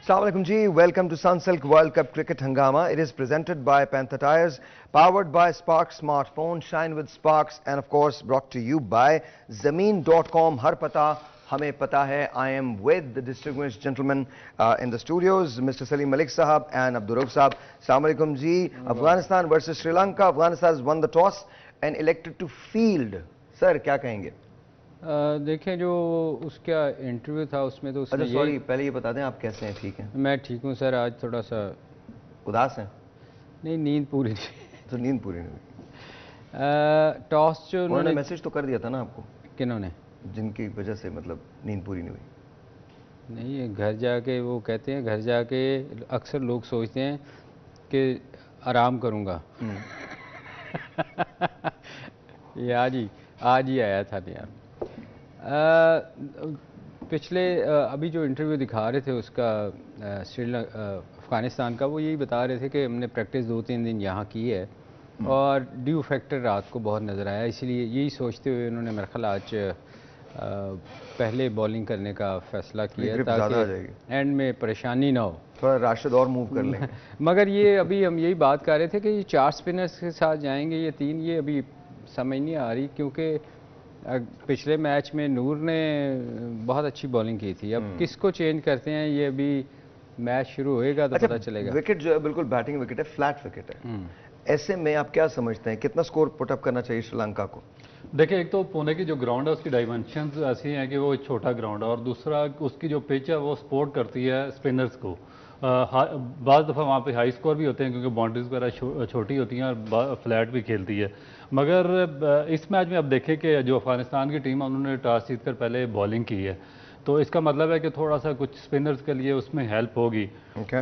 Assalamu alaikum ji, welcome to Sunsilk World Cup Cricket Hangama. It is presented by Panther Tires, powered by Sparks Smartphone, shine with Sparks, and of course brought to you by Zameen.com. Har pata, hame pata hai. I am with the distinguished gentlemen in the studios, Mr. Salim Malik Sahab and Abdul Rauf Sahab. Assalamu alaikum ji. Afghanistan versus Sri Lanka. Afghanistan has won the toss and elected to field. Sir, क्या कहेंगे? देखें जो उसका interview था उसमें तो उसने sorry पहले ये बता दें आप कैसे हैं? ठीक हैं? मैं ठीक हूँ सर, आज थोड़ा सा उदास हैं? नहीं, नींद पूरी नहीं। तो नींद पूरी नहीं हुई? टॉस जो उन्होंने मैसेज तो कर दिया था ना आपको? किन्होंने? जिनकी वजह से मतलब नींद पूरी नहीं हुई। नहीं, घर जाके वो कहते हैं, घर जाके अक्सर लोग सोचते हैं कि आराम करूँगा। ये आज ही आया था यार। पिछले अभी जो इंटरव्यू दिखा रहे थे उसका अफ़गानिस्तान का, वो यही बता रहे थे कि हमने प्रैक्टिस 2-3 दिन यहाँ की है और ड्यू फैक्टर रात को बहुत नज़र आया, इसलिए यही सोचते हुए उन्होंने मेरे ख्याल आज पहले बॉलिंग करने का फैसला किया ताकि एंड में परेशानी ना हो, थोड़ा राशिद और मूव कर लेंगे। मगर ये अभी हम यही बात कर रहे थे कि ये 4 स्पिनर्स के साथ जाएंगे ये 3, ये अभी समझ नहीं आ रही, क्योंकि पिछले मैच में नूर ने बहुत अच्छी बॉलिंग की थी। अब किसको चेंज करते हैं ये अभी मैच शुरू होएगा तो पता चलेगा। विकेट जो है बिल्कुल बैटिंग विकेट है, फ्लैट विकेट है। ऐसे में आप क्या समझते हैं कितना स्कोर पुटअप करना चाहिए श्रीलंका को? देखिए, एक तो पुणे की जो ग्राउंड है उसकी डायमेंशंस ऐसी हैं कि वो छोटा ग्राउंड है, और दूसरा उसकी जो पिच है वो सपोर्ट करती है स्पिनर्स को। बाज़ दफ़ा वहाँ पे हाई स्कोर भी होते हैं क्योंकि बाउंड्रीज वगैरह छोटी होती हैं और फ्लैट भी खेलती है। मगर इस मैच में अब देखें कि जो अफ़गानिस्तान की टीम है उन्होंने टॉस जीत कर पहले बॉलिंग की है, तो इसका मतलब है कि थोड़ा सा कुछ स्पिनर्स के लिए उसमें हेल्प होगी।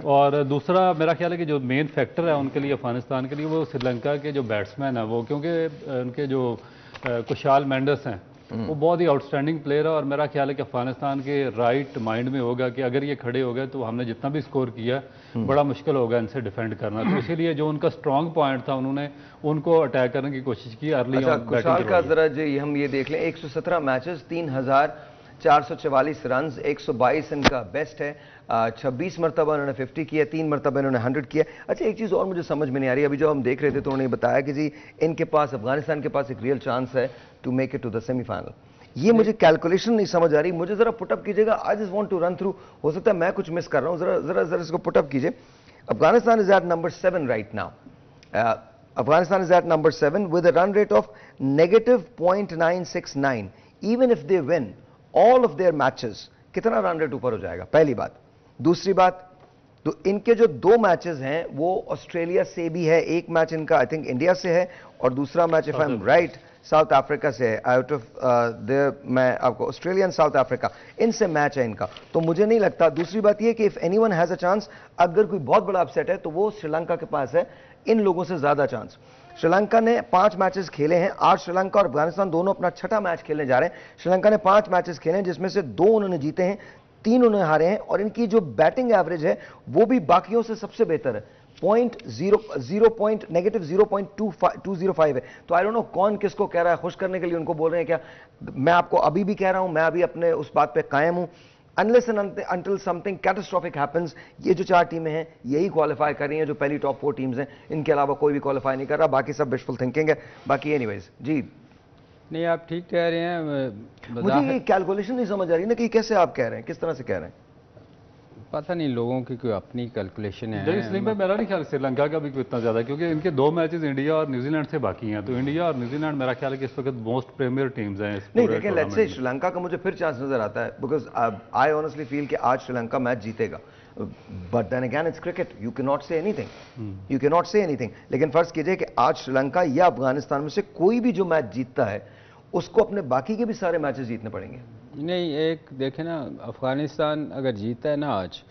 और दूसरा मेरा ख्याल है कि जो मेन फैक्टर है उनके लिए, अफ़गानिस्तान के लिए, वो श्रीलंका के जो बैट्समैन हैं वो, क्योंकि उनके जो कुशाल मेंडस हैं वो बहुत ही आउटस्टैंडिंग प्लेयर है, और मेरा ख्याल है कि अफगानिस्तान के राइट माइंड में होगा कि अगर ये खड़े हो गए तो हमने जितना भी स्कोर किया बड़ा मुश्किल होगा इनसे डिफेंड करना। तो इसीलिए जो उनका स्ट्रॉन्ग पॉइंट था उन्होंने उनको अटैक करने की कोशिश की अर्ली। कुशाल का जरा जी हम ये देख लें, 117 मैचेस, 3444 रन, 122 इनका बेस्ट है, 26 मरतबा उन्होंने 50 किया, 3 मरतबा इन्होंने 100 किया। अच्छा, एक चीज़ और मुझे समझ में नहीं आ रही, अभी जो हम देख रहे थे तो उन्होंने बताया कि जी इनके पास, अफगानिस्तान के पास एक रियल चांस है to make it to the semifinal. ये मुझे कैलकुलेशन नहीं समझ आ रही, मुझे जरा पुटअप कीजिएगा। I just want to run through, हो सकता है मैं कुछ मिस कर रहा हूँ, जरा इसको पुटअप कीजिए। Afghanistan is at number 7 right now. Afghanistan is at number 7 with a run rate of -0.969। Even if they win all of their matches, कितना रन रेट ऊपर हो जाएगा? पहली बात। दूसरी बात, तो इनके जो 2 मैचेस हैं वो ऑस्ट्रेलिया से भी है, एक मैच इनका आई थिंक इंडिया से है और दूसरा match if I am right south Africa से है। आउट ऑफ देयर मैं आपको ऑस्ट्रेलिया एंड साउथ अफ्रीका, इनसे मैच है इनका। तो मुझे नहीं लगता। दूसरी बात ये कि if anyone has a chance, अगर कोई बहुत बड़ा अपसेट है तो वो श्रीलंका के पास है, इन लोगों से ज्यादा चांस। श्रीलंका ने 5 मैचेस खेले हैं, आज श्रीलंका और अफगानिस्तान दोनों अपना 6ठा मैच खेलने जा रहे हैं। श्रीलंका ने 5 मैचेस खेले हैं जिसमें से 2 उन्होंने जीते हैं, 3 उन्होंने हारे हैं, और इनकी जो बैटिंग एवरेज है वो भी बाकियों से सबसे बेहतर है, -0.205 है। तो आई डोंट नो कौन किसको कह रहा है, खुश करने के लिए उनको बोल रहे हैं क्या? मैं आपको अभी भी कह रहा हूं, मैं अभी अपने उस बात पे कायम हूं, unless and until something catastrophic happens, ये जो 4 टीमें हैं यही क्वालिफाई कर रही हैं, जो पहली टॉप 4 टीम्स हैं, इनके अलावा कोई भी क्वालिफाई नहीं कर रहा, बाकी सब विशफुल थिंकिंग है। बाकी एनीवेज जी, नहीं आप ठीक कह रहे हैं। मुझे ये कैलकुलेशन नहीं समझ आ रही ना कि कैसे आप कह रहे हैं, किस तरह से कह रहे हैं? पता नहीं, लोगों की कोई अपनी कैलकुलेशन है। इसलिए मेरा नहीं ख्याल श्रीलंका का भी कोई इतना ज्यादा, क्योंकि इनके 2 मैचेस इंडिया और न्यूजीलैंड से बाकी हैं, तो इंडिया और न्यूजीलैंड मेरा ख्याल है कि इस वक्त मोस्ट प्रीमियर टीम्स हैं। नहीं, लेकिन लेट्स से श्रीलंका का मुझे फिर चांस नजर आता है, बिकॉज आई ऑनेस्टली फील कि आज श्रीलंका मैच जीतेगा, but then again it's cricket, you can not say anything. लेकिन फर्ज कीजिए कि आज श्रीलंका या अफगानिस्तान में से कोई भी जो मैच जीतता है उसको अपने बाकी के भी सारे मैचेस जीतने पड़ेंगे। नहीं, एक देखें ना, अफगानिस्तान अगर जीता है ना आज,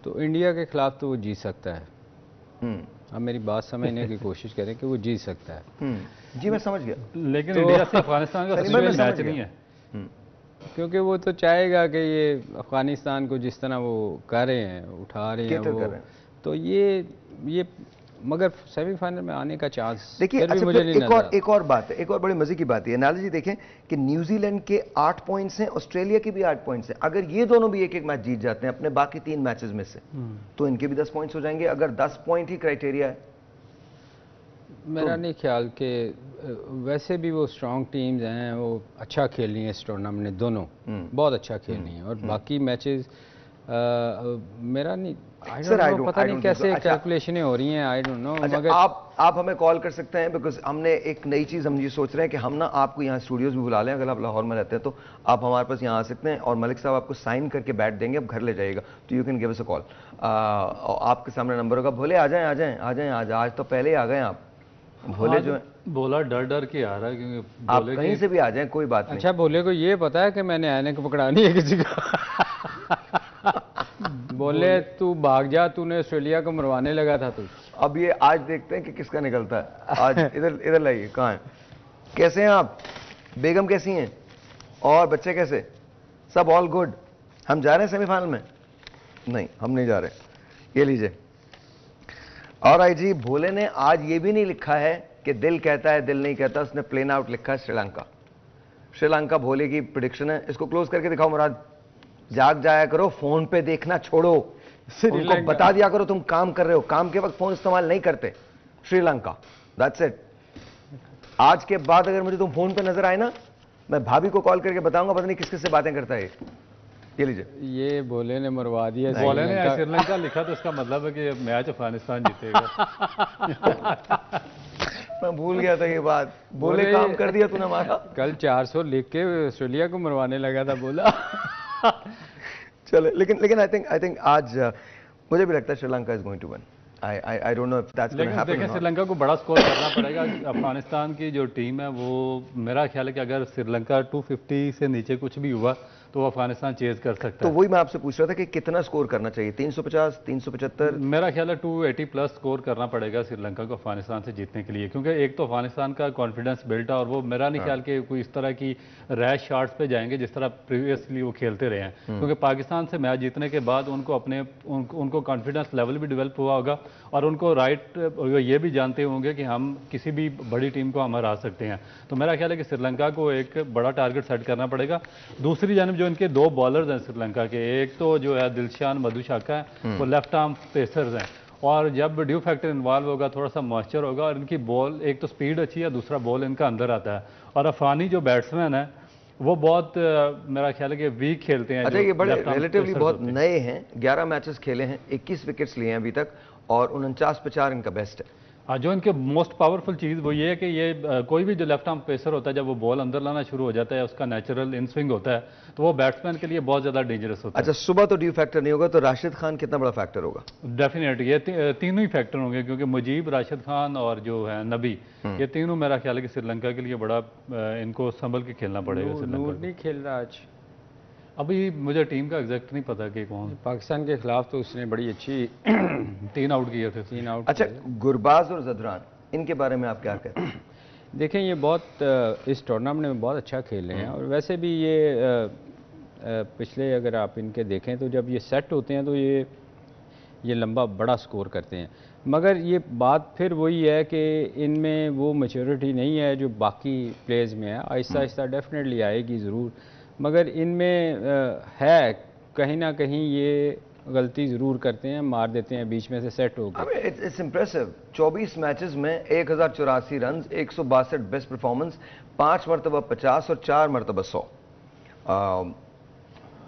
तो इंडिया के खिलाफ तो वो जीत सकता है। अब मेरी बात समझने की कोशिश करें कि वो जीत सकता है। जी मैं समझ गया, लेकिन तो इंडिया से अफगानिस्तान का मैच नहीं है, क्योंकि वो तो चाहेगा कि ये अफगानिस्तान को जिस तरह वो कर रहे हैं, उठा रहे हैं वो, तो ये मगर सेमीफाइनल में आने का चांस देखिए। अच्छा, मुझे नहीं नजर। एक और बात है, एक और बड़ी मजे की बात है। एनालॉजी देखें कि न्यूजीलैंड के 8 पॉइंट्स हैं, ऑस्ट्रेलिया के भी 8 पॉइंट्स हैं। अगर ये दोनों भी एक एक मैच जीत जाते हैं अपने बाकी 3 मैचेस में से, तो इनके भी 10 पॉइंट्स हो जाएंगे, अगर 10 पॉइंट ही क्राइटेरिया है। मेरा नहीं ख्याल कि वैसे भी वो स्ट्रॉन्ग टीम्स हैं, वो अच्छा खेल रही हैं इस टूर्नामेंट में, दोनों बहुत अच्छा खेल रही हैं। और बाकी मैचेस मेरा नहीं, पता नहीं कैसे कैलकुलेशनें हो रही हैं, आई डोंट नो। मगर आप हमें कॉल कर सकते हैं, बिकॉज हमने एक नई चीज़ हम ये सोच रहे हैं कि हम ना आपको यहाँ स्टूडियोज भी बुला लें। अगर आप लाहौर में रहते हैं तो आप हमारे पास यहाँ आ सकते हैं, और मलिक साहब आपको साइन करके बैठ देंगे, आप घर ले जाइएगा, तो you can give us a call. आपके सामने नंबर होगा। भोले आ जाएं, आ जाएं, आ जाएं, आज तो पहले ही आ गए आप। भोले जो है बोला डर डर के आ रहा है, क्योंकि आप कहीं से भी आ जाएं, कोई बात नहीं। अच्छा, भोले को ये पता है कि मैंने आने को पकड़ानी है किसी का? बोले तू भाग जा, तूने ऑस्ट्रेलिया को मरवाने लगा था तू। अब ये आज देखते हैं कि किसका निकलता है आज। इधर लाइए, कहाँ है? कैसे हैं आप? बेगम कैसी हैं? और बच्चे कैसे? सब ऑल गुड? हम जा रहे हैं सेमीफाइनल में? नहीं, हम नहीं जा रहे। ये लीजिए। और आई जी, भोले ने आज ये भी नहीं लिखा है कि दिल कहता है दिल नहीं कहता, उसने प्लेन आउट लिखा है श्रीलंका। श्रीलंका भोले की प्रेडिक्शन है। इसको क्लोज करके दिखाओ मुराद। जाग जाया करो, फोन पे देखना छोड़ो, उनको बता दिया करो तुम काम कर रहे हो, काम के वक्त फोन इस्तेमाल नहीं करते। Sri Lanka, that's it. आज के बाद अगर मुझे तुम फोन पे नजर आए ना, मैं भाभी को कॉल करके बताऊंगा पता नहीं किस किस से बातें करता है। ये लीजिए। ये भोले ने मरवा दिया। भोले ने श्रीलंका लिखा तो इसका मतलब है कि मैच अफगानिस्तान जीतेगा। मैं भूल गया था ये बात। बोले काम कर दिया तूने हमारा। कल 400 लिख के ऑस्ट्रेलिया को मरवाने लगा था, बोला। चले, लेकिन आई थिंक आज मुझे भी लगता है Sri Lanka is going to win. I don't know if that's going to happen. लेकिन श्रीलंका को बड़ा स्कोर करना पड़ेगा। अफगानिस्तान की जो टीम है वो, मेरा ख्याल है कि अगर श्रीलंका 250 से नीचे कुछ भी हुआ तो वो अफगानिस्तान चेज कर सकता है। तो वही मैं आपसे पूछ रहा था कि कितना स्कोर करना चाहिए? 350, 375? मेरा ख्याल है 280 प्लस स्कोर करना पड़ेगा श्रीलंका को अफगानिस्तान से जीतने के लिए, क्योंकि एक तो अफगानिस्तान का कॉन्फिडेंस बिल्ट है, और वो मेरा नहीं ख्याल कि कोई इस तरह की रैश शॉट्स पे जाएंगे जिस तरह प्रीवियसली वो खेलते रहे हैं। क्योंकि पाकिस्तान से मैच जीतने के बाद उनको कॉन्फिडेंस लेवल भी डेवलप हुआ होगा, और उनको ये भी जानते होंगे कि हम किसी भी बड़ी टीम को हम हरा सकते हैं। तो मेरा ख्याल है कि श्रीलंका को एक बड़ा टारगेट सेट करना पड़ेगा। दूसरी जानब जो इनके 2 बॉलर्स हैं श्रीलंका के, एक तो जो है दिलशान मधुशाका है, वो लेफ्ट आर्म पेसर्स हैं, और जब ड्यू फैक्टर इन्वॉल्व होगा, थोड़ा सा मॉइस्चर होगा, और इनकी बॉल एक तो स्पीड अच्छी है, दूसरा बॉल इनका अंदर आता है। और अफगानी जो बैट्समैन है वो बहुत मेरा ख्याल है कि वीक खेलते हैं। अच्छा, ये बड़े रिलेटिवली बहुत नए हैं, 11 मैचेस खेले हैं, 21 विकेट्स लिए हैं अभी तक, और 49 पे 4 इनका बेस्ट है। जो इनके मोस्ट पावरफुल चीज़ वो ये है कि ये कोई भी जो लेफ्ट आर्म पेसर होता है, जब वो बॉल अंदर लाना शुरू हो जाता है, उसका नेचुरल इन स्विंग होता है, तो वो बैट्समैन के लिए बहुत ज़्यादा डेंजरस होता है। अच्छा, सुबह तो ड्यू फैक्टर नहीं होगा, तो राशिद खान कितना बड़ा फैक्टर होगा? डेफिनेटली ये तीनों ही फैक्टर होंगे, क्योंकि मुजीब, राशिद खान और जो है नबी, ये तीनों मेरा ख्याल है कि श्रीलंका के लिए बड़ा इनको संभल के खेलना पड़ेगा। नूर नहीं खेल रहा आज। अभी मुझे टीम का एग्जैक्ट नहीं पता कि कौन। पाकिस्तान के खिलाफ तो उसने बड़ी अच्छी 3 आउट किए थे। 3 आउट। अच्छा, गुरबाज और जदरान, इनके बारे में आप क्या कहते हैं? देखें, ये बहुत इस टूर्नामेंट में बहुत अच्छा खेल रहे हैं, और वैसे भी ये पिछले अगर आप इनके देखें तो जब ये सेट होते हैं तो ये लंबा बड़ा स्कोर करते हैं। मगर ये बात फिर वही है कि इनमें वो मैच्योरिटी नहीं है जो बाकी प्लेयर्स में है। आहिस्ता आहिस्ता डेफिनेटली आएगी ज़रूर, मगर इनमें है कहीं ना कहीं ये गलती ज़रूर करते हैं, मार देते हैं बीच में से सेट होकर। It's impressive. 24 मैचेस में 1084 रन, 162 बेस्ट परफॉर्मेंस, 5 मरतबा 50 और 4 मरतबा 100।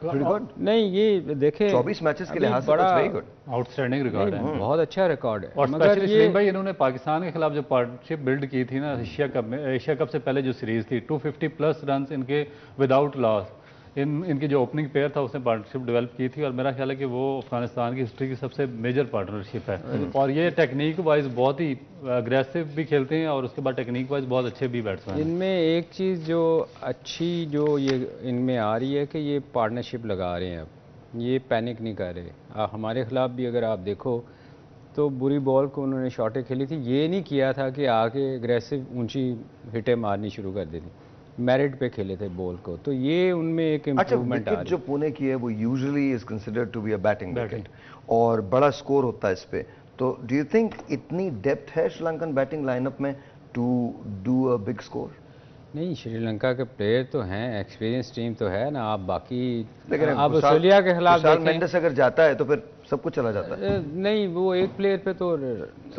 नहीं, ये देखे 24 मैचेस के लिहाज से वेरी गुड, आउटस्टैंडिंग रिकॉर्ड है, बहुत अच्छा रिकॉर्ड है। और मगर ये भाई इन्होंने पाकिस्तान के खिलाफ जो पार्टनरशिप बिल्ड की थी ना एशिया कप में, एशिया कप से पहले जो सीरीज थी, 250 प्लस रन इनके विदाउट लॉस, इनकी जो ओपनिंग पेयर था उसने पार्टनरशिप डेवलप की थी, और मेरा ख्याल है कि वो अफगानिस्तान की हिस्ट्री की सबसे मेजर पार्टनरशिप है। और ये टेक्निक वाइज बहुत ही अग्रेसिव भी खेलते हैं, और उसके बाद टेक्निक वाइज बहुत अच्छे भी बैट्समैन हैं। इनमें एक चीज़ जो अच्छी जो ये इनमें आ रही है कि ये पार्टनरशिप लगा रहे हैं, अब ये पैनिक नहीं कर रहे। हमारे खिलाफ भी अगर आप देखो तो बुरी बॉल को उन्होंने शॉटें खेली थी, ये नहीं किया था कि आके अग्रेसिव ऊंची हिटें मारनी शुरू कर दी थी, मेरिट पे खेले थे बॉल को, तो ये उनमें एक इम्प्रूवमेंट आ रही है। जो पुणे की है वो usually is considered to be a batting wicket, और बड़ा स्कोर होता है इस पे, तो डू यू थिंक इतनी डेप्थ है श्रीलंकन बैटिंग लाइनअप में to do a big score? नहीं, श्रीलंका के प्लेयर तो हैं, एक्सपीरियंस टीम तो है ना। आप बाकी लेकिन आप ऑस्ट्रेलिया के खिलाफ देखें, मेंडिस अगर जाता है तो फिर सब कुछ चला जाता है। नहीं, वो एक प्लेयर पे तो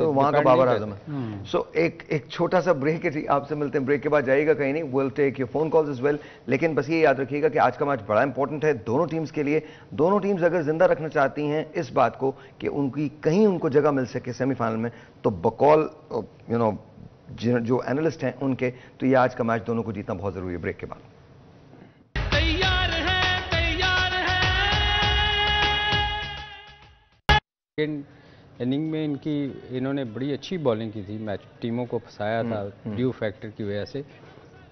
वहां का बाबर आजम है। सो एक छोटा सा ब्रेक है, आपसे मिलते हैं, ब्रेक के बाद जाइएगा कहीं नहीं, will take your phone calls as well. लेकिन बस ये याद रखिएगा कि आज का मैच बड़ा इंपॉर्टेंट है दोनों टीम्स के लिए। दोनों टीम्स अगर जिंदा रखना चाहती हैं इस बात को कि उनकी कहीं उनको जगह मिल सके सेमीफाइनल में, तो बकौल जो एनालिस्ट हैं उनके, तो ये आज का मैच दोनों को जीतना बहुत जरूरी है। ब्रेक के बाद इनिंग में इन्होंने बड़ी अच्छी बॉलिंग की थी, मैच टीमों को फंसाया था ड्यू फैक्टर की वजह से।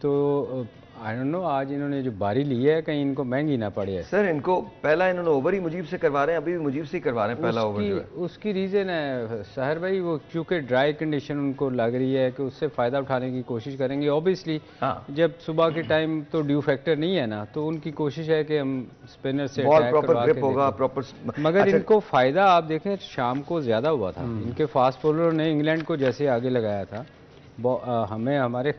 तो आई डोंट नो आज इन्होंने जो बारी ली है कहीं इनको महंगी ना पड़े है। सर इनको पहला इन्होंने ओवर ही मुजीब से करवा रहे हैं, अभी भी मुजीब से ही करवा रहे हैं पहला ओवर जो है। उसकी रीज़न है सहर भाई, वो क्योंकि ड्राई कंडीशन उनको लग रही है कि उससे फ़ायदा उठाने की कोशिश करेंगे ऑब्वियसली। जब सुबह के टाइम तो ड्यू फैक्टर नहीं है ना, तो उनकी कोशिश है कि हम स्पिनर से बॉल प्रॉपर ग्रिप होगा, प्रॉपर। मगर इनको फ़ायदा आप देखें शाम को ज़्यादा हुआ था। इनके फास्ट बॉलर ने इंग्लैंड को जैसे आगे लगाया था, हमें हमारे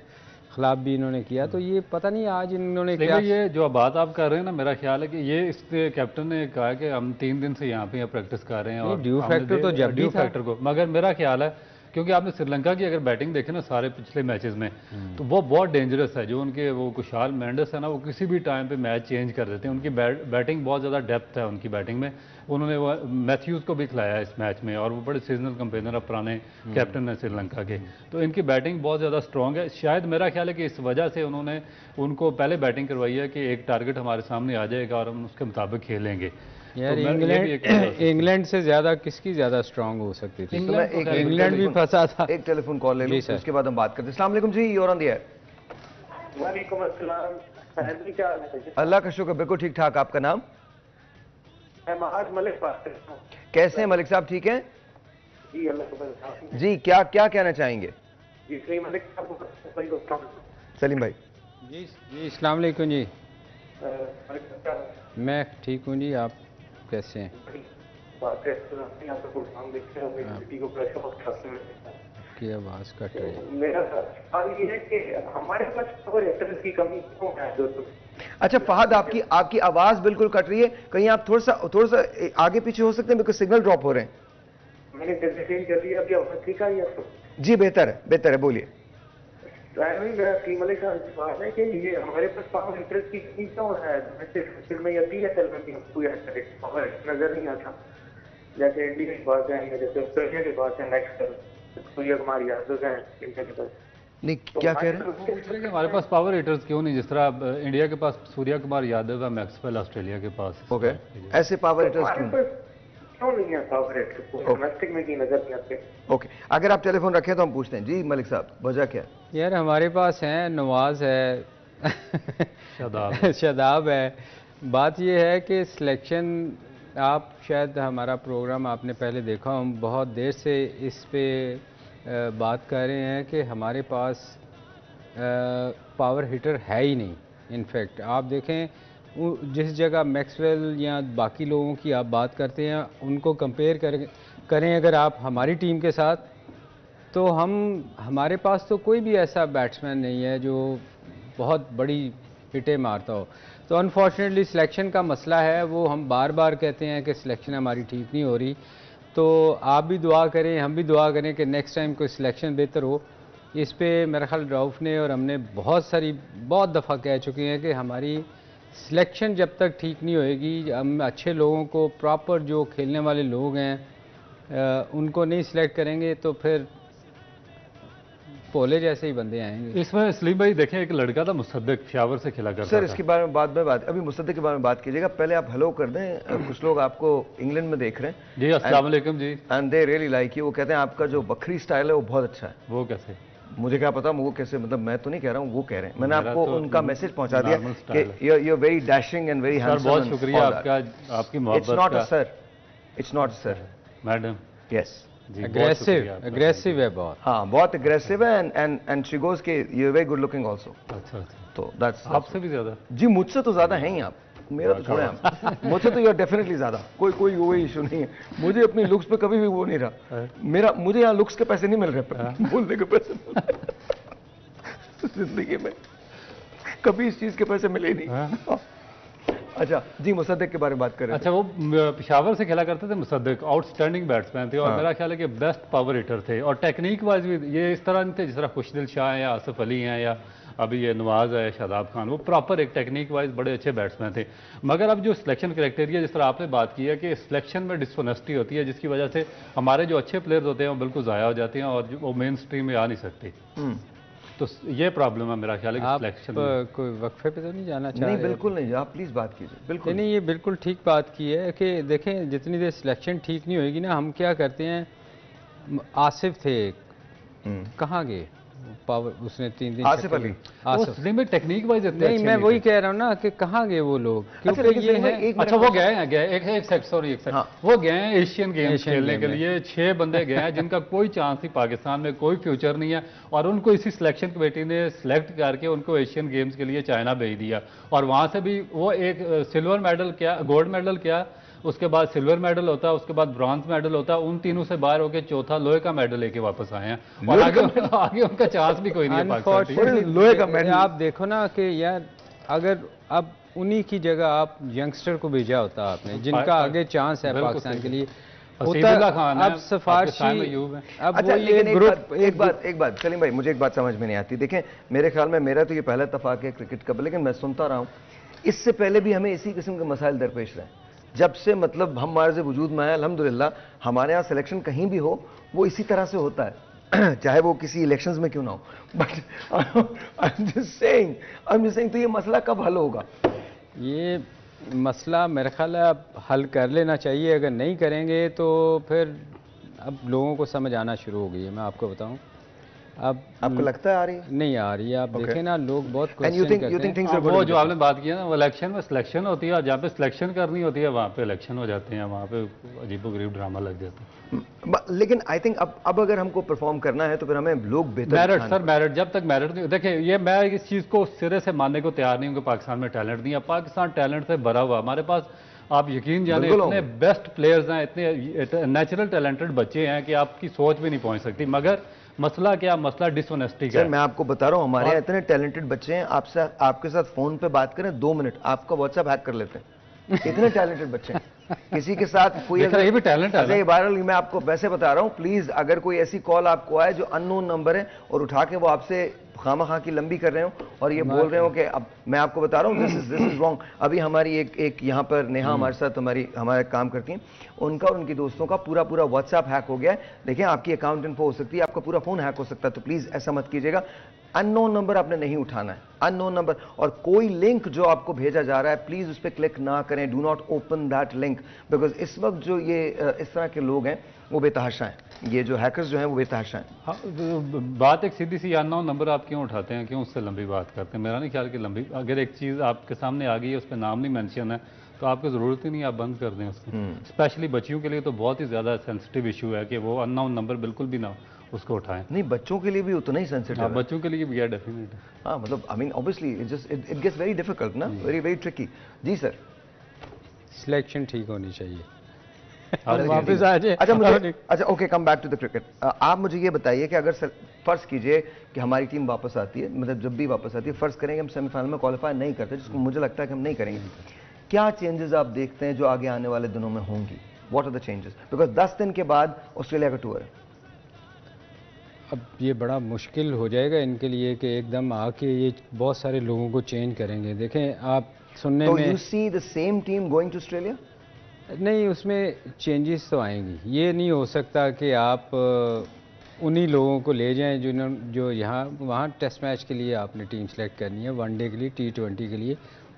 खिलाफ भी इन्होंने किया, तो ये पता नहीं आज इन्होंने क्या। ये जो बात आप कर रहे हैं ना, मेरा ख्याल है कि ये इस कैप्टन ने कहा कि हम 3 दिन से यहाँ पे प्रैक्टिस कर रहे हैं और ड्यू फैक्टर तो जब ड्यू फैक्टर को, मगर मेरा ख्याल है क्योंकि आपने श्रीलंका की अगर बैटिंग देखे ना सारे पिछले मैचेस में, तो वो बहुत डेंजरस है। जो उनके वो कुशाल मेंडिस है ना, वो किसी भी टाइम पे मैच चेंज कर देते हैं। उनकी बैटिंग बहुत ज़्यादा डेप्थ है उनकी बैटिंग में। उन्होंने वो मैथ्यूज़ को भी खिलाया इस मैच में, और वो बड़े सीजनल कंपेनर अब पुराने कैप्टन हैं श्रीलंका के, तो इनकी बैटिंग बहुत ज़्यादा स्ट्रॉन्ग है। शायद मेरा ख्याल है कि इस वजह से उन्होंने उनको पहले बैटिंग करवाई है कि एक टारगेट हमारे सामने आ जाएगा और हम उसके मुताबिक खेलेंगे। यार इंग्लैंड से ज्यादा किसकी ज्यादा स्ट्रांग हो सकती थी? इंग्लैंड भी फंसा था। एक टेलीफोन कॉल ले लो, उसके बाद हम बात करते हैं। अस्सलाम वालेकुम जी, you are on the air. वालेकुम अस्सलाम। अल्लाह का शुक्र, बिल्कुल ठीक ठाक। आपका नाम? मैं महाज मलिक बात कर रहा हूँ। कैसे हैं मलिक साहब, ठीक हैं? जी अल्लाह जी, क्या क्या कहना चाहेंगे? जी सलीम मलिक साहब। सलीम भाई जी अस्सलाम वालेकुम जी। मैं ठीक हूँ जी, आप कैसे हैं? आपकी आवाज़ कट रही है। मेरा सवाल ये है कि हमारे पास पावर हिटर्स की कमी क्यों है? अच्छा फहद, आपकी आवाज़ बिल्कुल कट रही है, कहीं आप थोड़ा सा आगे पीछे हो सकते हैं, बिकॉज सिग्नल ड्रॉप हो रहे हैं। मैंने जल्दी कर दिया, अभी आवाज़ ठीक आई आपको? जी बेहतर है, बोलिए। मलिक साहब बात है कि ये हमारे पास पावर हिटर्स की कमी क्यों है? जैसे में ये पावर नजर नहीं आता, जैसे इंडिया के पास है, जैसे ऑस्ट्रेलिया के पास है, नेक्स्ट सूर्य कुमार यादव है इंडिया के पास। नहीं, क्या कह रहे हैं? हमारे पास पावर हिटर्स क्यों नहीं? जिस तरह इंडिया के पास सूर्य कुमार यादव है, मैक्सवेल ऑस्ट्रेलिया के पास। ओके, ऐसे पावर हिटर्स क्यों नहीं है? पावर हिटर्स डोमेस्टिक में की नजर नहीं आते। ओके, अगर आप टेलीफोन रखें तो हम पूछते हैं। जी मलिक साहब, वजह क्या? यार हमारे पास हैं, नवाज है शादाब है। बात यह है कि सिलेक्शन, आप शायद हमारा प्रोग्राम आपने पहले देखा, हम बहुत देर से इस पे बात कर रहे हैं कि हमारे पास पावर हिटर है ही नहीं। इनफैक्ट आप देखें जिस जगह मैक्सवेल या बाकी लोगों की आप बात करते हैं, उनको कंपेयर करें अगर आप हमारी टीम के साथ, तो हमारे पास तो कोई भी ऐसा बैट्समैन नहीं है जो बहुत बड़ी हिटें मारता हो। तो अनफॉर्चुनेटली सिलेक्शन का मसला है, वो हम बार बार कहते हैं कि सिलेक्शन हमारी ठीक नहीं हो रही। तो आप भी दुआ करें, हम भी दुआ करें कि नेक्स्ट टाइम कोई सिलेक्शन बेहतर हो। इस पे मेरा ख्याल राउफ ने और हमने बहुत दफ़ा कह चुके हैं कि हमारी सिलेक्शन जब तक ठीक नहीं होएगी, हम अच्छे लोगों को, प्रॉपर जो खेलने वाले लोग हैं उनको नहीं सिलेक्ट करेंगे, तो फिर पोले जैसे ही बंदे आएंगे। इसमें सलीम भाई देखें, एक लड़का था मुसद्दिक, फ्यावर से खेला करता था। सर इसके बारे में बात अभी मुसद्दिक के बारे में बात कीजिएगा, पहले आप हेलो कर दें। कुछ लोग आपको इंग्लैंड में देख रहे हैं। जी अस्सलाम वालेकुम जी। And they really like you. वो कहते हैं आपका जो बकरी स्टाइल है वो बहुत अच्छा है। वो कैसे? मुझे क्या पता वो कैसे, मतलब मैं तो नहीं कह रहा हूँ, वो कह रहे हैं। मैंने आपको उनका मैसेज पहुंचा दिया कि you are very dashing and very handsome. बहुत शुक्रिया आपका, आपकी मोहब्बत का। It's not sir, madam. Yes, aggressive है बहुत। हाँ बहुत अग्रेसिव है। एंड शी गोज के you are very good looking also. अच्छा, तो दैट्स आपसे भी ज्यादा? जी मुझसे तो ज्यादा हैं ही आप। मेरा तो छोड़े आप, मुझे तो यार डेफिनेटली ज्यादा कोई वो इशू नहीं है, मुझे अपनी लुक्स पे कभी भी वो नहीं रहा, मुझे यहाँ लुक्स के पैसे नहीं मिल रहे, बोलने के पैसे मिल रहे जिंदगी में कभी इस चीज के पैसे मिले नहीं। अच्छा जी, मुसद्दिक के बारे में बात करें। अच्छा, वो पेशावर से खेला करते थे मुसद्दिक, आउटस्टैंडिंग बैट्समैन थे और मेरा ख्याल है कि बेस्ट पावर हिटर थे और टेक्निक वाइज भी ये इस तरह नहीं थे जिस तरह खुशदिल शाह हैं या आसिफ अली हैं या अभी ये नवाज है, शादाब खान, वो प्रॉपर एक टेक्निक वाइज बड़े अच्छे बैट्समैन थे। मगर अब जो सिलेक्शन क्राइटेरिया जिस तरह आपने बात की है कि सिलेक्शन में डिसऑनेस्टी होती है जिसकी वजह से हमारे जो अच्छे प्लेयर्स होते हैं वो बिल्कुल ज़ाया हो जाते हैं और वो मेन स्ट्रीम में आ नहीं सकते। तो ये प्रॉब्लम है मेरा ख्याल है कि सिलेक्शन में। कोई वक्फे पे तो नहीं जाना चाह नहीं रहे? बिल्कुल नहीं, आप प्लीज बात कीजिए। बिल्कुल नहीं, ये बिल्कुल ठीक बात की है कि देखें जितनी देर सिलेक्शन ठीक नहीं होएगी ना, हम क्या करते हैं, आसिफ थे कहाँ गए पावर, उसने 3 दिन आसिफ अली, उसने में टेक्निक वाइज नहीं, मैं वही कह रहा हूँ ना कि कहाँ गए वो लोग, क्योंकि ये है। अच्छा, वो गए हैं एक सेकंड, सॉरी एक सेकंड, वो गए हैं एशियन गेम्स खेलने के लिए, 6 बंदे गए हैं जिनका कोई चांस नहीं, पाकिस्तान में कोई फ्यूचर नहीं है और उनको इसी सिलेक्शन कमेटी ने सिलेक्ट करके उनको एशियन गेम्स के लिए चाइना भेज दिया और वहां से भी वो एक सिल्वर मेडल क्या, गोल्ड मेडल क्या, उसके बाद सिल्वर मेडल होता है, उसके बाद ब्रॉन्ज मेडल होता है, उन तीनों से बाहर होकर चौथा लोहे का मेडल लेके वापस आए हैं और आगे उनका चांस भी कोई नहीं है पाकिस्तान। लोहे का मेडल। आप देखो ना कि यार अगर अब उन्हीं की जगह आप यंगस्टर को भेजा होता आपने जिनका आगे चांस है पाकिस्तान के लिए, अब सिफारशी, अब अच्छा, वो ये ग्रुप। एक बात सलीम भाई, मुझे एक बात समझ में नहीं आती। देखें मेरे ख्याल में मेरा तो ये पहला इत्तेफाक है क्रिकेट का, लेकिन मैं सुनता रहा हूँ इससे पहले भी हमें इसी किस्म के मसाइल दरपेश रहे जब से मतलब हम हमारे से वजूद में आए। अल्हम्दुलिल्लाह हमारे यहाँ सिलेक्शन कहीं भी हो वो इसी तरह से होता है चाहे वो किसी इलेक्शंस में क्यों ना हो, but I am just saying तो ये मसला कब हल होगा? ये मसला मेरे ख्याल है अब हल कर लेना चाहिए, अगर नहीं करेंगे तो फिर अब लोगों को समझ आना शुरू हो गई है। मैं आपको बताऊं, अब आपको लगता है आ रही है? नहीं आ रही है, आप देखें ना लोग बहुत And you क्वेश्चन think करते things हैं। are good? वो जो आपने बात की है ना, वो इलेक्शन में सिलेक्शन होती है और जहाँ पे सिलेक्शन करनी होती है वहाँ पे इलेक्शन हो जाते हैं, वहाँ पे अजीबोगरीब ड्रामा लग जाता है। लेकिन आई थिंक अब अगर हमको परफॉर्म करना है तो फिर हमें लोग बेहतर मेरिट सर, मेरिट, जब तक मेरिट नहीं, देखिए ये मैं इस चीज़ को सिरे से मानने को तैयार नहीं हूँ कि पाकिस्तान में टैलेंट नहीं है। पाकिस्तान टैलेंट से भरा हुआ, हमारे पास आप यकीन जाने इतने बेस्ट प्लेयर्स हैं, इतने नेचुरल टैलेंटेड बच्चे हैं कि आपकी सोच भी नहीं पहुंच सकती। मगर मसला क्या, मसला डिसऑनेस्टी का है। मैं आपको बता रहा हूं हमारे यहाँ इतने टैलेंटेड बच्चे हैं, आपके साथ फोन पे बात करें 2 मिनट आपका व्हाट्सएप हैक कर लेते हैं, इतने टैलेंटेड बच्चे हैं। किसी के साथ कोई ये भी टैलेंट है। वायरल, मैं आपको वैसे बता रहा हूं, प्लीज अगर कोई ऐसी कॉल आपको आए जो अननोन नंबर है और उठा के वो आपसे खामा की लंबी कर रहे हो और ये बोल रहे हो कि अब मैं आपको बता रहा हूँ दिस इज रॉन्ग। अभी हमारी एक यहाँ पर नेहा हमारे साथ हमारे काम करती हैं, उनका और उनकी दोस्तों का पूरा व्हाट्सएप हैक हो गया है। देखिए आपकी अकाउंट इन्फो हो सकती है, आपका पूरा फोन हैक हो सकता है, तो प्लीज ऐसा मत कीजिएगा। अननोन नंबर आपने नहीं उठाना है, अननोन नंबर, और कोई लिंक जो आपको भेजा जा रहा है प्लीज उस पर क्लिक ना करें, do not open that link, because इस वक्त जो ये इस तरह के लोग हैं वो बेतहाशा हैं, ये जो हैकर्स जो हैं वो बेतहाशा हैं। हाँ, बात एक सीधी सी, अननोन नंबर आप क्यों उठाते हैं, क्यों उससे लंबी बात करते हैं? मेरा नहीं ख्याल कि लंबी, अगर एक चीज़ आपके सामने आ गई है उस पर नाम नहीं मेंशन है तो आपको ज़रूरत ही नहीं, आप बंद कर दें उसको। स्पेशली बच्चियों के लिए तो बहुत ही ज़्यादा सेंसिटिव इशू है कि वो अननोन नंबर बिल्कुल भी ना उसको उठाएं। नहीं, बच्चों के लिए भी उतना ही सेंसिटिव है। बच्चों के लिए भी है डेफिनेट। हाँ मतलब I mean obviously it gets very difficult ना, वेरी ट्रिकी। जी सर, सिलेक्शन ठीक होनी चाहिए। वापस आ जाए। अच्छा okay, come back to the cricket. आप मुझे ये बताइए कि अगर फर्ज कीजिए कि हमारी टीम वापस आती है, मतलब जब भी वापस आती है, फर्ज करेंगे हम सेमीफाइनल में क्वालिफाई नहीं करते, जिसको मुझे लगता है कि हम नहीं करेंगे, क्या चेंजेस आप देखते हैं जो आगे आने वाले दिनों में होंगी? What are the changes? Because 10 दिन के बाद ऑस्ट्रेलिया का टूर है। अब ये बड़ा मुश्किल हो जाएगा इनके लिए कि एकदम आके ये बहुत सारे लोगों को चेंज करेंगे। देखें आप सुनने में, you see the same team going to Australia? नहीं, उसमें चेंजेस तो आएंगी। ये नहीं हो सकता कि आप उन्हीं लोगों को ले जाएं जो यहाँ वहाँ टेस्ट मैच के लिए आपने टीम सेलेक्ट करनी है, वनडे के लिए, T20 के लिए,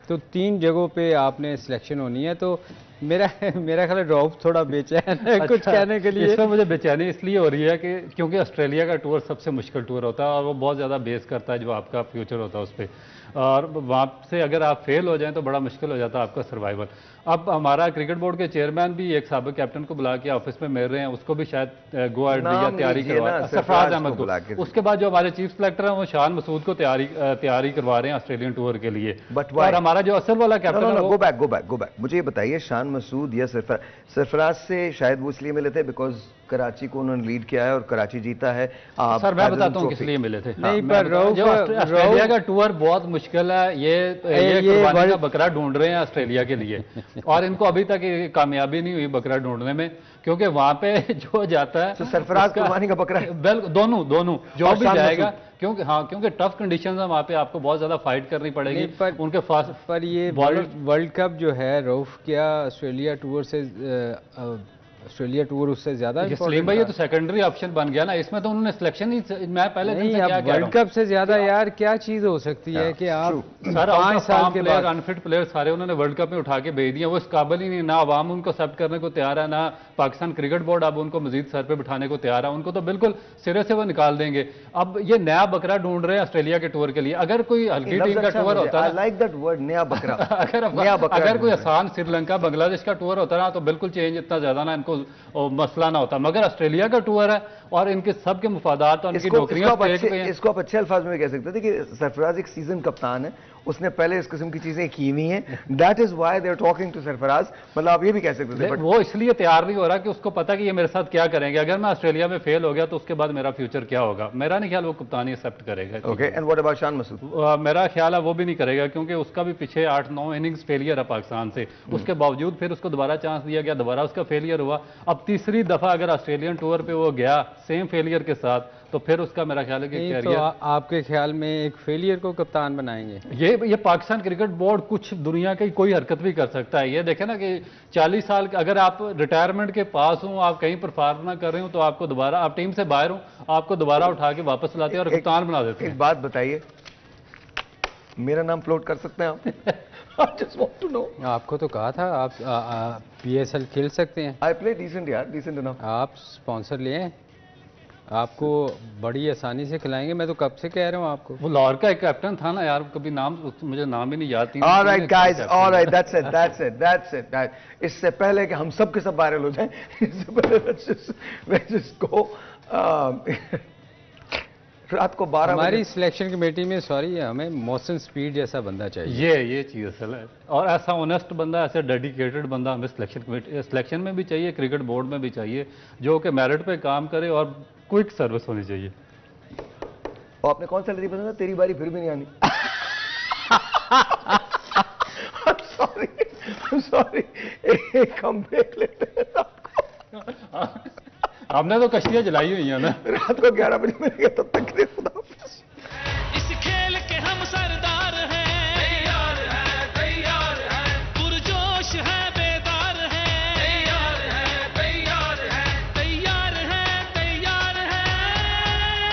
तो 3 जगहों पे आपने सिलेक्शन होनी है। तो मेरा मेरा ख्याल है रऊफ थोड़ा बेचैन है कुछ कहने के लिए। इसमें मुझे बेचैनी इसलिए हो रही है कि क्योंकि ऑस्ट्रेलिया का टूर सबसे मुश्किल टूर होता है और वो बहुत ज़्यादा बेस करता है जो आपका फ्यूचर होता है उस पर, और वहाँ से अगर आप फेल हो जाएं तो बड़ा मुश्किल हो जाता है आपका सर्वाइवल। अब हमारा क्रिकेट बोर्ड के चेयरमैन भी एक साबिक कैप्टन को बुला के ऑफिस में मिल रहे हैं, उसको भी शायद गो अहेड या तैयारी करवा, सरफराज अहमद को। उसके बाद जो हमारे चीफ सेलेक्टर हैं वो शान मसूद को तैयारी करवा रहे हैं ऑस्ट्रेलियन टूर के लिए। और हमारा जो असल वाला कैप्टन है गो बैक मुझे ये बताइए, शान मसूद या सरफराज से शायद वो इसलिए मिले थे बिकॉज कराची को उन्होंने लीड किया है और कराची जीता है। सर मैं बताता हूँ किस लिए मिले थे। नहीं पर ऑस्ट्रेलिया का टूर बहुत मुश्किल है, ये कुर्बानी का बकरा ढूंढ रहे हैं ऑस्ट्रेलिया के लिए और इनको अभी तक कामयाबी नहीं हुई बकरा ढूंढने में, क्योंकि वहां पे जो जाता है तो सरफराज कुर्बानी का बकरा है। दोनों जो भी जाएगा, क्योंकि टफ कंडीशंस है वहां पे, आपको बहुत ज्यादा फाइट करनी पड़ेगी उनके पास। पर ये वर्ल्ड कप जो है रऊफ क्या ऑस्ट्रेलिया टूर से ऑस्ट्रेलिया टूर उससे ज्यादा सलीम भाई ये तो सेकेंडरी ऑप्शन बन गया ना, इसमें तो उन्होंने सिलेक्शन ही मैं पहले दिन से क्या वर्ल्ड कप से ज्यादा यार क्या चीज हो सकती है कि आप सर 5 साल के प्लेयर अनफिट प्लेयर सारे उन्होंने वर्ल्ड कप में उठा के भेज दिया, वो इस काबिल ही नहीं, ना आवाम उनको एक्सेप्ट करने को तैयार है, ना पाकिस्तान क्रिकेट बोर्ड अब उनको मजीद सर पे बिठाने को तैयार है, उनको तो बिल्कुल सिरे से वो निकाल देंगे। अब ये नया बकरा ढूंढ रहे हैं ऑस्ट्रेलिया के टूर के लिए। अगर कोई हल्की टीम का टूर होता है, लाइक दैट वर्ड नया बकरा, अगर कोई आसान श्रीलंका बांग्लादेश का टूर होता ना तो बिल्कुल चेंज इतना ज्यादा ना इनको मसला ना होता, मगर ऑस्ट्रेलिया का टूर है और इनके सबके मुफादात और इनकी नौकरियां इसको आप अच्छे अल्फाज में कह सकते थे कि सरफराज एक सीजन कप्तान है, उसने पहले इस किस्म की चीजें की हुई हैं, that is why they are talking to Sarfaraz. मतलब आप ये भी कह सकते थे, बट वो इसलिए तैयार नहीं हो रहा कि उसको पता कि ये मेरे साथ क्या करेंगे, अगर मैं ऑस्ट्रेलिया में फेल हो गया तो उसके बाद मेरा फ्यूचर क्या होगा। मेरा नहीं ख्याल वो कप्तानी एक्सेप्ट करेगा। Okay, and what about Shan Masood? मेरा ख्याल है वो भी नहीं करेगा, क्योंकि उसका भी पीछे 8-9 इनिंग्स फेलियर है पाकिस्तान से, उसके बावजूद फिर उसको दोबारा चांस दिया गया, दोबारा उसका फेलियर हुआ। अब तीसरी दफा अगर ऑस्ट्रेलियन टूर पे वो गया सेम फेलियर के साथ, तो फिर उसका मेरा ख्याल है कि कैरियर तो आपके ख्याल में एक फेलियर को कप्तान बनाएंगे? ये पाकिस्तान क्रिकेट बोर्ड कुछ दुनिया की कोई हरकत भी कर सकता है। ये देखें ना कि 40 साल अगर आप रिटायरमेंट के पास हो, आप कहीं परफॉर्म ना कर रहे हो, तो आपको दोबारा, आप टीम से बाहर हो, आपको दोबारा उठा के वापस लाते हैं और कप्तान बना देते हैं। एक बात बताइए, मेरा नाम फ्लोट कर सकते हैं आप? I just want to know. आपको तो कहा था आप PSL खेल सकते हैं। I play decent यार, decent enough. आप स्पॉन्सर लिए, आपको बड़ी आसानी से खिलाएंगे। मैं तो कब से कह रहा हूँ आपको। वो लाहौर का एक कैप्टन था ना यार, कभी नाम मुझे नाम ही नहीं याद थी। All right guys, all right, that's it. इससे पहले कि हम सब के सब वायरल हो जाएं, इससे पहले let's just go. रात को 12 हमारी सिलेक्शन कमेटी में सॉरी हमें मोहसिन स्पीड जैसा बंदा चाहिए। ये चीज़ असल है, और ऐसा ऑनेस्ट बंदा, ऐसा डेडिकेटेड बंदा हमें सिलेक्शन में भी चाहिए, क्रिकेट बोर्ड में भी चाहिए, जो कि मेरिट पे काम करे और क्विक सर्विस होनी चाहिए। और आपने कौन सा लड़ी पसंद है? तेरी बारी फिर भी नहीं आनी। सॉरी एक हम ब्रेक लेते हैं। आपने तो कश्तियां जलाई हुई है ना। रात को 11 बजे मैंने कहा तब तक